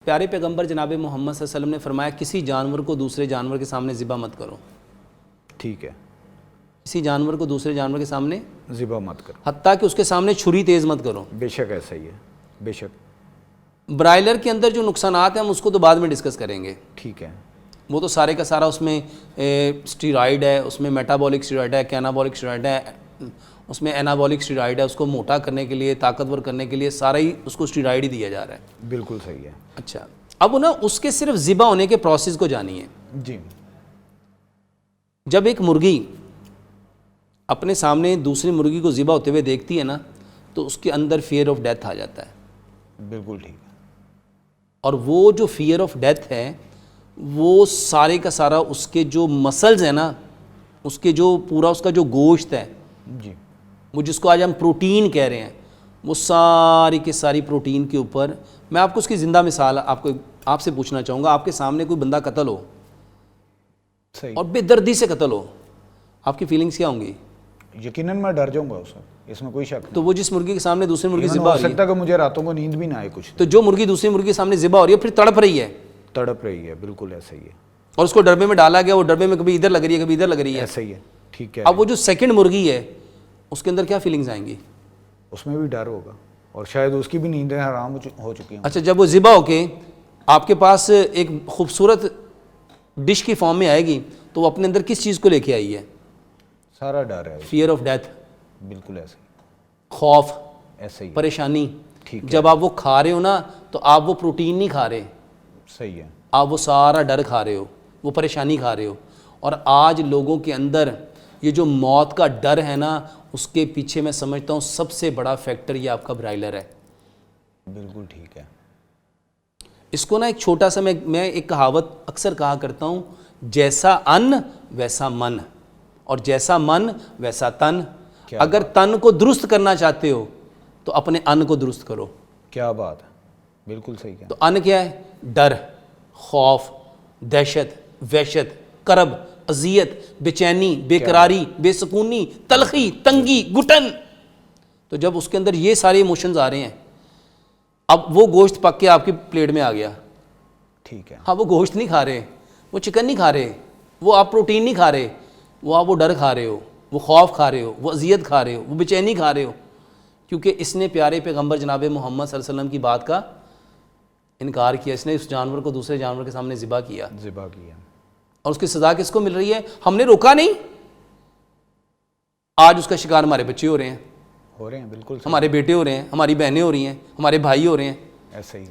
प्यारे पैगंबर जनाब मोहम्मद सल्लल्लाहु अलैहि वसल्लम ने फरमाया किसी जानवर को दूसरे जानवर के सामने ज़िबा मत करो। ठीक है, किसी जानवर को दूसरे जानवर के सामने ज़िबा मत करो, हत्ता कि उसके सामने छुरी तेज़ मत करो। बेशक ऐसा ही है, बेशक। ब्रायलर के अंदर जो नुकसानात हैं हम उसको तो बाद में डिस्कस करेंगे। ठीक है, वो तो सारे का सारा उसमें स्टीरॉयड है, उसमें मेटाबॉलिक स्टीरॉयड है, कैनाबॉलिक स्टीरॉयड है, उसमें एनाबॉलिक स्टीरॉयड है, उसको मोटा करने के लिए, ताकतवर करने के लिए सारा ही उसको स्टीरॉयड ही दिया जा रहा है। बिल्कुल सही है। अच्छा, अब ना उसके सिर्फ ज़िबा होने के प्रोसेस को जानिए। जी। जब एक मुर्गी अपने सामने दूसरी मुर्गी को ज़िबा होते हुए देखती है ना, तो उसके अंदर फियर ऑफ डेथ आ जाता है। बिल्कुल ठीक है। और वो जो फियर ऑफ डेथ है वो सारे का सारा उसके जो मसल्स हैं ना, उसके जो पूरा उसका जो गोश्त है जी, वो जिसको आज हम प्रोटीन कह रहे हैं, वो सारी के सारी प्रोटीन के ऊपर। मैं आपको उसकी ज़िंदा मिसाल आपसे पूछना चाहूँगा। आपके सामने कोई बंदा कत्ल हो सही, और बेदर्दी से कत्ल हो, आपकी फीलिंग्स क्या होंगी? यकीनन मैं डर जाऊंगा उससे, इसमें कोई शक नहीं। तो वो जिस मुर्गी के सामने दूसरी मुर्गी इवन ज़िबा हो हो रही सकता है, है कि मुझे रातों को नींद भी ना आए कुछ, तो जो मुर्गी दूसरी मुर्गी के सामने ज़िबा हो रही है फिर तड़प रही है, तड़प रही है, बिल्कुल ऐसा ही है। और उसको डब्बे में डाला गया, वो डब्बे में कभी इधर लग रही है कभी इधर लग रही है, ऐसा ही है, ठीक है। अब वो जो सेकंड मुर्गी है उसके अंदर क्या फीलिंग्स आएंगी? उसमें भी डर होगा और शायद उसकी भी नींदें हराम हो चुकी हैं। अच्छा, जब वो ज़िबा होके आपके पास एक खूबसूरत डिश की फॉर्म में आएगी तो वो अपने अंदर किस चीज़ को लेके आई है? सारा डर है, फियर ऑफ डेथ, बिल्कुल ऐसा खौफ, ऐसा ही है। परेशानी। ठीक है, जब आप वो खा रहे हो ना तो आप वो प्रोटीन नहीं खा रहे, सही है। आप वो सारा डर खा रहे हो, वो परेशानी खा रहे हो। और आज लोगों के अंदर ये जो मौत का डर है ना, उसके पीछे मैं समझता हूँ सबसे बड़ा फैक्टर ये आपका ब्रायलर है। बिल्कुल ठीक है। इसको ना एक छोटा सा मैं एक कहावत अक्सर कहा करता हूँ, जैसा अन्न वैसा मन, और जैसा मन वैसा तन। अगर तन को दुरुस्त करना चाहते हो तो अपने अन्न को दुरुस्त करो। क्या बात है, बिल्कुल सही है। तो अन्न क्या है? डर, खौफ, दहशत, वहशत, करब, अजियत, बेचैनी, बेकरारी, बेसुकूनी, तलखी, तंगी, घुटन। तो जब उसके अंदर ये सारे इमोशंस आ रहे हैं, अब वो गोश्त पक के आपकी प्लेट में आ गया, ठीक है। हाँ वो गोश्त नहीं खा रहे, वो चिकन नहीं खा रहे, वो आप प्रोटीन नहीं खा रहे, वो आप वो डर खा रहे हो, वो खौफ खा रहे हो, वो अजियत खा रहे हो, वो बेचैनी खा रहे हो, क्योंकि इसने प्यारे पैगंबर जनाब मोहम्मद सल्लल्लाहु अलैहि वसल्लम की बात का इनकार किया। इसने उस जानवर को दूसरे जानवर के सामने ज़िबा किया, ज़िबा किया, और उसकी सज़ा किसको मिल रही है? हमने रोका नहीं, आज उसका शिकार हमारे बच्चे हो रहे हैं, हो रहे हैं, बिल्कुल सही। हमारे बेटे हो रहे हैं, हमारी बहनें हो रही हैं, हमारे भाई हो रहे हैं। ऐसा ही